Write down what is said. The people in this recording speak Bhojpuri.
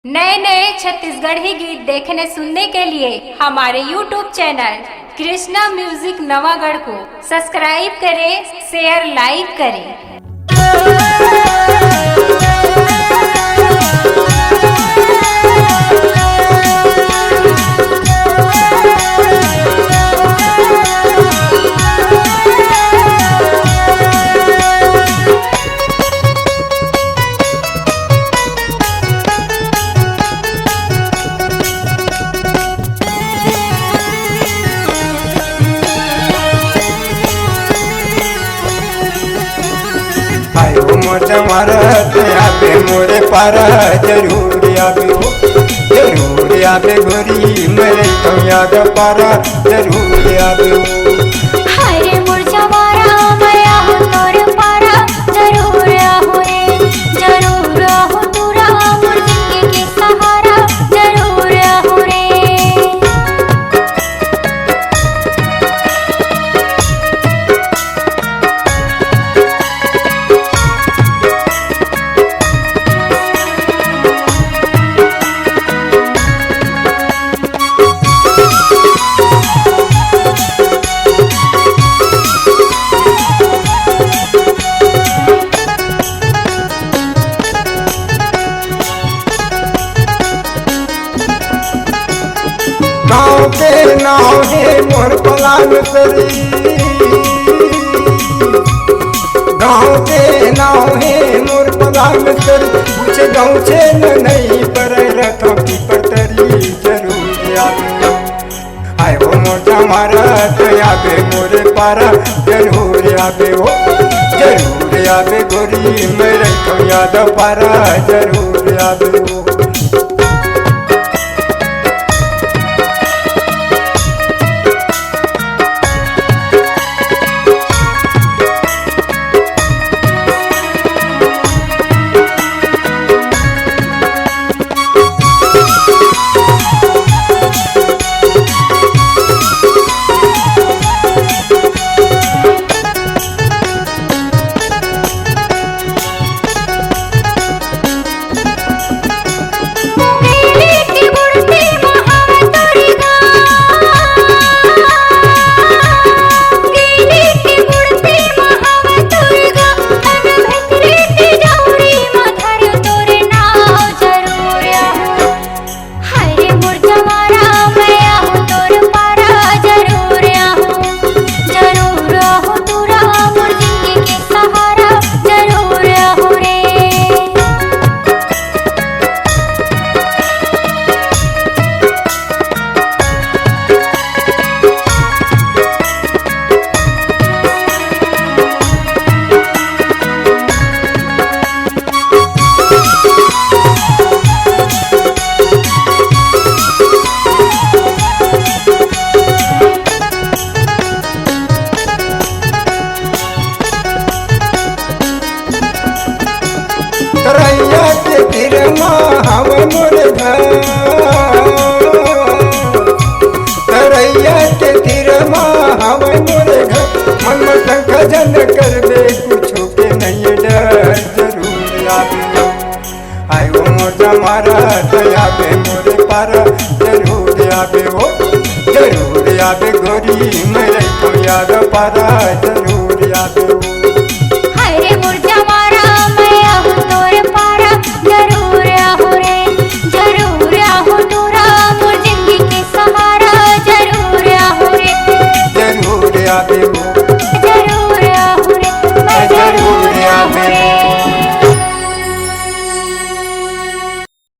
नए नए छत्तीसगढ़ी गीत देखने सुनने के लिए हमारे YouTube channel Krishna music Navagarh को सब्सक्राइब करें, शेयर लाइक करें। मोर आबे मोरे पारा जरूर आबे हो, जरूर आबे गोरी मेरे तो याद पारा जरूर आबे हो। हरे मोर जवारा मैं आहूँ तोर पारा जरूर आहूँ रे, जरूर आहूँ तोरा मोर जिंदगी के सहारा जरूर आहूँ रे। गाँव के नाव है मोर पलान सरी, गाँव के नाव है मोर पलान सरी, कुछ गाँव से नहीं पर रथों की पतरी जरूर आवे। आए हो मोर जमारा तो आवे मोरे पारा जरूर आवे हो, जरूर आवे गोरी मेरे तो याद पारा जरूर आवे हो। तरैया के तीर हव मोर घर, तरैया के तीर हव मोर घर, मन में शंख जन करबे कुछ के नहीं डर जरूर आवे। आयो मोर जमारा दयाबे मोरे पारा जरूर आवे हो, जरूर आवे गोरी मेरे तो याद पारा जरूर आवे हो। हरे मोर जवारा मैं आहूँ तोर पारा जरूर आहूँ रे, जरूर आहूँ तोरा मोर जिंदगी के सहारा जरूर आहूँ रे, जरूर आवे हो।